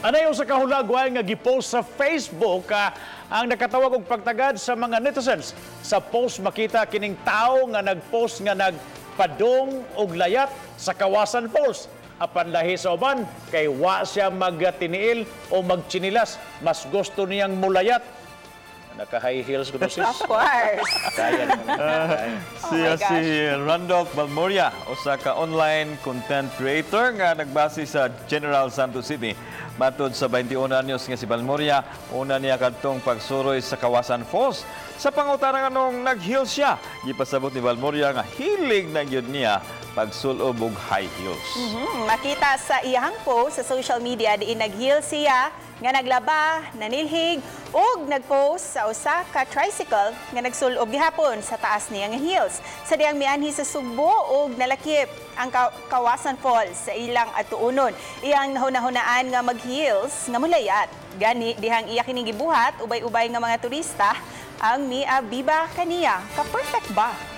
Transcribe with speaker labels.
Speaker 1: Anay usa ka hulagway nga gipost sa Facebook ang nakatawag og pagtagad sa mga netizens. Sa post makita kining tao nga nagpost nga nagpadong og layat sa Kawasan Falls. Apan lahi sa uban kay wa siya magtiniil o magchinilas, mas gusto niyang mulayat. Naka-high heels ko to, sis.
Speaker 2: Of course.
Speaker 1: Kaya naman.
Speaker 3: Siya
Speaker 2: my gosh.
Speaker 3: si Randolph Balmoria, usa ka online content creator nga nagbase sa General Santos City. Matod sa 21 anyos nga si Balmoria, una niya kadtong pagsuroy sa Kawasan Falls. Sa pangutana nga nung nag-heels siya, gipasabot ni Balmoria nga hilig na gyud niya pagsulob og high heels.
Speaker 2: Makita sa iyang post sa social media diin nag-heels siya nga naglaba, nanilhig ug nag-post sa usa ka tricycle nga nagsulob gihapon sa taas niya nga heels. Sa diyang mianhi sa Sugbo ug nalakip ang Kawasan Falls sa ilang atuunon. Iyang nahuna-hunaan nga mag-heels nga mulayat. Gani dihang iya kining gibuhat ubay-ubay nga mga turista ang miabiba kaniya. Ka-perfect ba?